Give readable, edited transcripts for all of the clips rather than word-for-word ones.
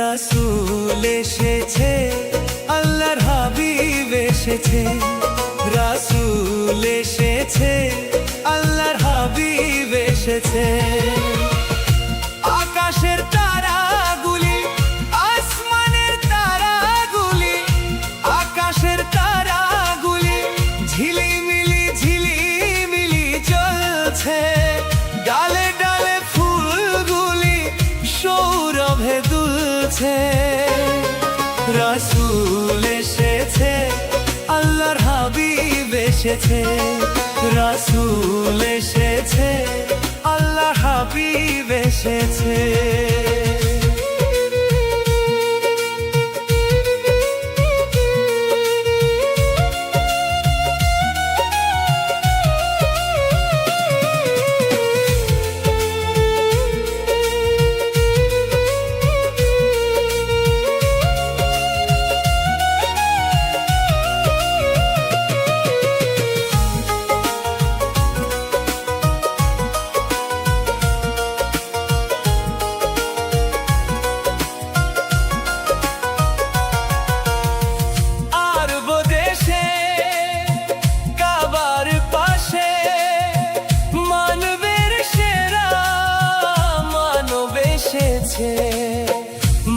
রাসূল এসেছে, আল্লাহর হাবিব এসেছে। রাসূল এসেছে, আল্লাহর হাবিব এসেছে। আকাশের তারাগুলি, আসমানের তারাগুলি, আকাশের তারাগুলি ঝিলিমিলি ঝিলিমিলি জ্বলছে। ডালে ডালে ফুলগুলি সৌরভে দুলছে। রাসূল এসেছে, আল্লাহর হাবিব এসেছে। রাসূল এসেছে, আল্লাহর হাবিব এসেছে।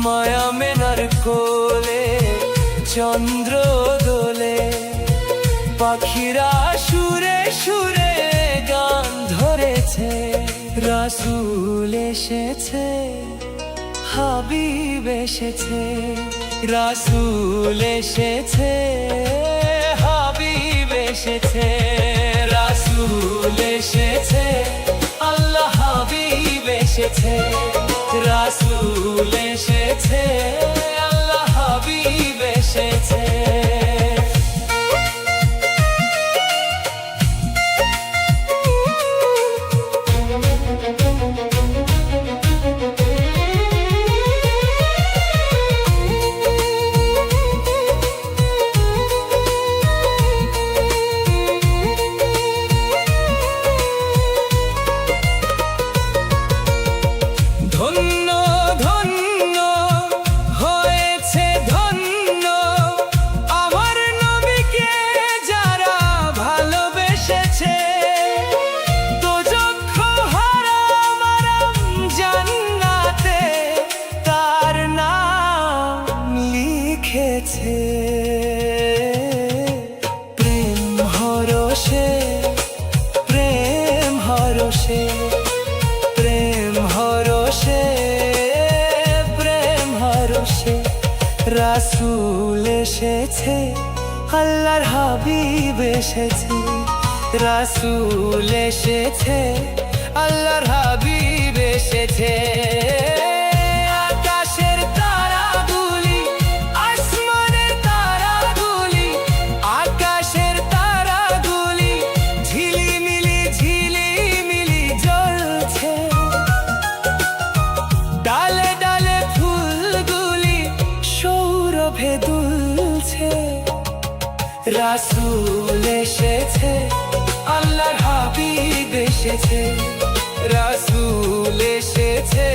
মায়া মেনার কোলে চন্দ্র দোলে, পাখিরা সুরে সুরে গান ধরেছে। রাসূল এসেছে, হাবিব এসেছে। রাসূল এসেছে, হাবিব এসেছে। রাসূল এসেছে, আল্লাহ হাবিব এসেছে। রাসূল এসেছে, আল্লাহ হাবিব এসেছে। প্রেম হরষে, প্রেম হরষে, প্রেম হরষে, প্রেম হরষে। রাসূল এসেছে, আল্লাহর হাবিব এসেছে। রাসূল এসেছে, আল্লাহর হাবিব এসেছে। ডালে ডালে ফুলগুলি সৌরভে দুলছে। রাসূল এসেছে, আল্লাহর হাবিব এসেছে। রাসূল এসেছে,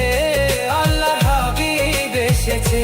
আল্লাহর হাবিব এসেছে।